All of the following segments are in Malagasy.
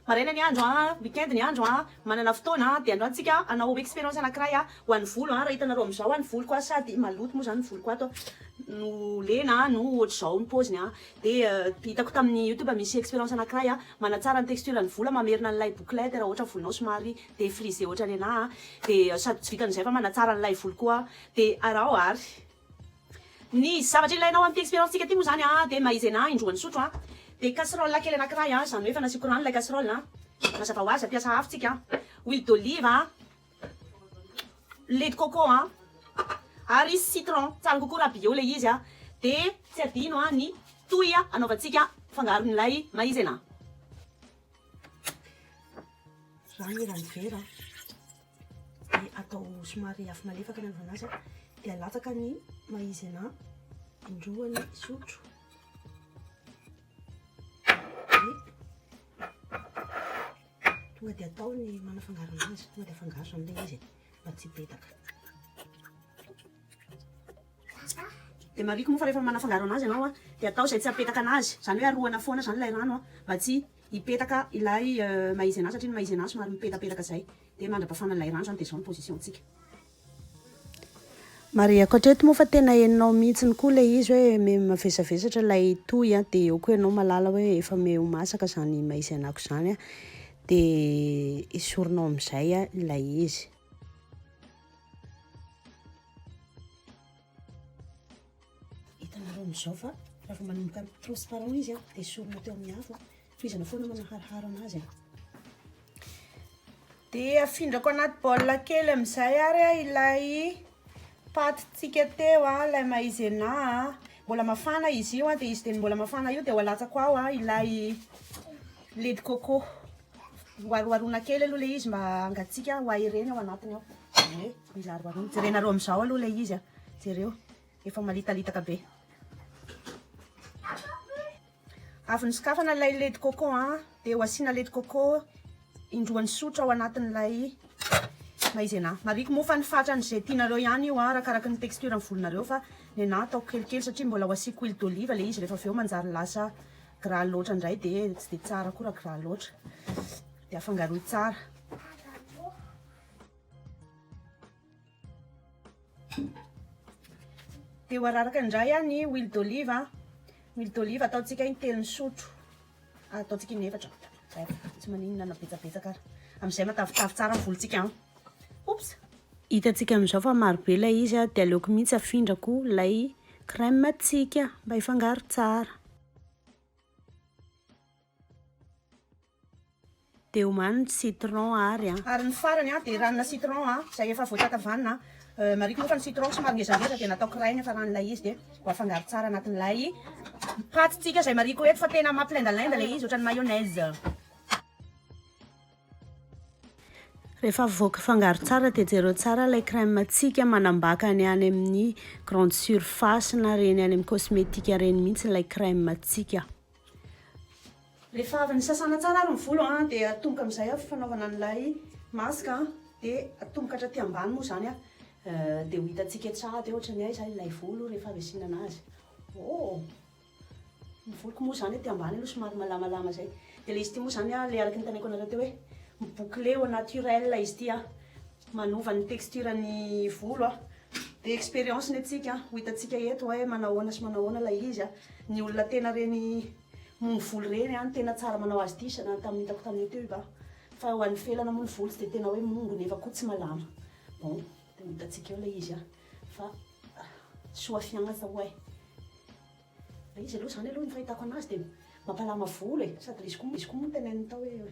Maraina ny andro weekend ny andro manana fotoana dia androantsika anao expérience anankiray ho an'ny volo raha hitanareo amin'izao ny volo koa sady maloto moa zany ny volo koa ato no lena no ohatr'izao ny paoziny dia hitako tamin'ny YouTube misy expérience anankiray manatsara ny texture ny volo mamerina an'ilay bouclette raha ohatra volonao somary défrisé ohatra ny anahy dia sady tsy vitan'izay fa manatsara an'ilay volo koa dia arao ary ny zavatra ilainao amin'ny expérience tsika ty moa zany dia maizena indroan'ny sotro dia casserole kely anankiray zany hoe fa nasiko rano ilay casserole mazava ho azy ampiasa afo tsika huile d'olive lait de coco ary citron tsara kokoa raha bio ilay izy dia tsy adino ny toy anaovantsika fangaron'ilay maizena rano rano vera dia atao somary afo malefaka ny anaovana azy dia alatsaka ny maizena indroany sotro tonga dia atao ny manafangaro anazy tonga dia afangaro amin'ilay izy mba tsy betaka dia mariko moa fa rehefa manafangaro anazy ianao dia atao izay tsy apetaka anazy zany hoe aroana foana zany ilay rano mba tsy hipetaka ilay maizena satria ny maizena somary mipetapetaka izay dia mandrapafana ilay rano zany dia izao ny position-tsika Maria Kotreto moa fa tena henonao mihitsiny koa ilay izy hoe mavesavesatra ilay toy dia eo koa ianao malala hoe efa meo masaka zany maizenako zany dia esorinao amin'izay ilay izy hitanareo amin'izao fa raha manomboka transparent izy dia esorinao teo amin'ny afo fizana foana manahariharo anazy dia afindrako anaty baolina kely amin'izay ary ilay patitsika teo ilay maizena mbola mafana izy io dia izy dia mbola mafana io dia ho alatsako ao ilay lait de coco hoaroarona kely aloha ilay izy mba angatsika ho aireny ao anatiny ao hoe mila aroarona jerenareo amin'izao aloha ilay izy jereo efa malitalitaka be avy nisokafana ilay lait de coco dia ho asiana lait de coco indroan'ny sotro ao anatin'ilay maizena mariko moa fa ny fatran'izay tianareo ihany io arakaraka ny texture ny volonareo fa ny anahy ataoko kelikely satria mbola ho asiako huile d'olive ilay izy rehefa avy eo manjary lasa gras loatra indray dia tsy dia tsara koa raha gras loatra dia afangaroy tsara dia ho araraka indray ny huile d'olive ataontsika inteliny sotro ataontsika inefatra tsy maninona nabetsabetsaka amin'izay matavitavy tsara ny volontsika Oops. Hitantsika amin'izao fa marobe ilay izy dia aleoko mihitsy afindrako ilay crème tsika mba hifangaro tsara dia omany citron ary ny farany dia ranona citron izay efa voatakavanina mariko moa fa ny citron somary ngezangeza dia nataoko rainy efa ran'ilay izy dia ho afangaro tsara anatin'ilay patitsika izay mariko eto fa tena mampilendalenda ilay izy ohatran'ny mayonnaise rehefa voaka fangaro tsara dia jereo tsara ilay crème tsika manambaka ny any amin'ny grande surface na reny any amin'ny cosmétique reny mihitsy ilay crème tsika rehefa avy ny sasana tsara ary ny volo dia atomboka amin'izay fanaovana an'ilay masque dia atomboka hatraty ambany moa zany dia ho hitantsika tsara dia ohatra ny aiza ilay volo rehefa avy asiana anazy ny voloko moa zany ty ambany aloha somary malamalama zay dia ilay izy ty moa zany ilay araky ny taneko anareo teo hoe bouclé au naturel izy ty manova ny texture ny volo dia expérience ny atsika ho hitantsika eto hoe manahoana sy manahoana ilay izy ny olona tena reny mono volo reny tena tsara manao azy ty sana hitako tamin'ny teo ba fa ho an'ny felana moa ny volo tsy dia tena hoe mongo nefa koa tsy malama bon dia ho hitantsika eo ilay izy fa soa fiagna sa hoe ilay izy aloha zany aloha ny fahitako anazy dia mampalama volo sady izy koa moa teneniny tao hoe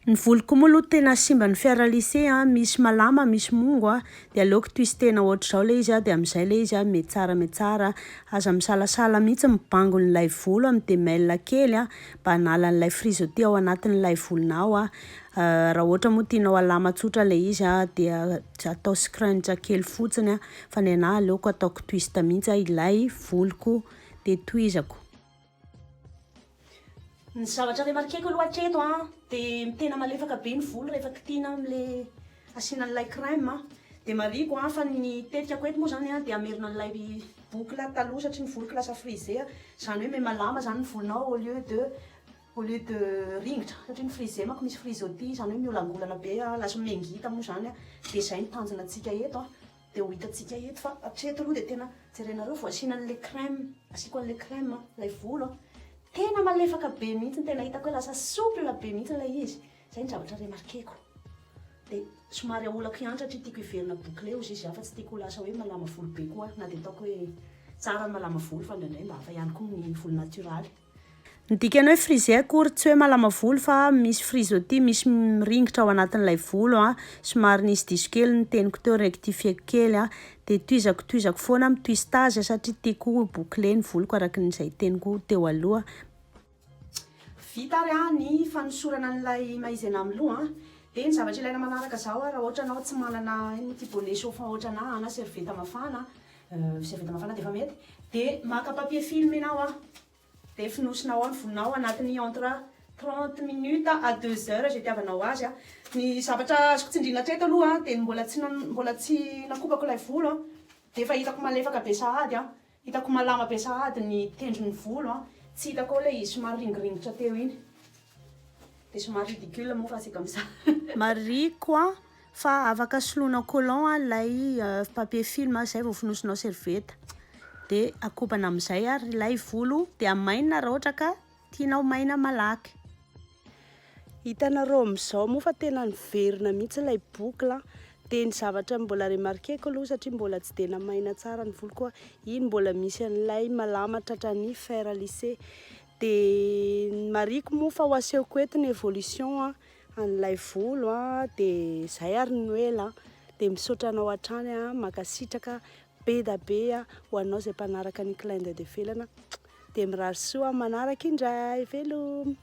ny voloko moa aloha tena simba ny fiaralise misy malama misy mongo dia aleoko twistena ohatr'izao ilay izy dia amin'izay ilay izy metsara aza misalasala mihitsy mibango n'ilay volo amin'ny demelle kely mba hanala n'ilay frisotté ao anatin'ilay volonao raha ohatra moa tianao alama tsotra ilay izy dia atao scrunch kely fotsiny fa ny anahy aleoko ataoko twist mihitsy ilay voloko dia toizako ny zavatra remarqueko aloha hatreto dia tena malefaka be ny volo rehefa kitihina amin'ilay asiana n'ilay crème dia mariko fa ny tetikako eto moa zany dia amerina n'ilay boucle taloha satria ny voloko lasa frisé zany hoe memalama zany ny volonao au lieu de ringitra satria ny frisé manko misy frisottis zany hoe miolangolana be lasa mengita moa zany de zay ny tanjona atsika eto de ho hitatsika eto fa atreto aloha de tena jerenareo vao asiana an'le crème asiko an'le crème lay volo tena malefaka be mihitsy tena hitako hoe lasa souple be mihitsy ilay izy zay ny zavatra remarqueko de somary aolako ihany satria tiako hiverina bouclé ozy izy afa tsy tiako lasa hoe malama volo be koa na de ataoko hoe tsara ny malama volo fa ndraindray mba hafa ihany koa ny volo naturaly ny dikany hoe frisé akory tsy hoe malama volo fa misy frisottis misy ringitra ao anatin'ilay volo somary nisy diso kely ny teniko teo rectifieko kely de toizako foana amin'ny twistage satria tiako bouclé ny voloko araka n'izay teniko teo aloha vita ary ny fanosorana an'ilay maizena amin'ny loha de ny zavatra ilaina manaraka zao raha ohatra anao tsy manana ity bonnet chauffant ohatra na serviette mafana de efa mety de maka papier film ianao de finosinao ny volonao anatiny entre 30 minutes à 2 heures zay tiavanao azy ny zavatra azoko tsindrina hatreto aloha de mbola tsy nakopako ilay volo de efa hitako malefaka be sahady hitako malama be sahady ny tendron'ny volo tsy hitako ilay izy somary ringiringitra teo iny de somary ridicule moa fa asika amizay mariko fa afaka solonao collant lay papier film zay vao finosinao serviette de akopana amizay ary lay volo de amainina raha ohatra ka tianao maina malaky hitanareo amizao moa fa tena niverina mihitsy lay boucle de ny zavatra mbola remarqueko aloha satria mbola tsy de namaina tsara ny volo koa iny mbola misy an'ilay malama tratrany fer lissé de mariko moa fa ho asehoko eto ny évolution an'ilay volo de zay ary noela de misaotra anao hatrany makasitraka be da be ho anao zay mpanaraka ny clin d'œil de velana de mirary soa manaraka indray velomy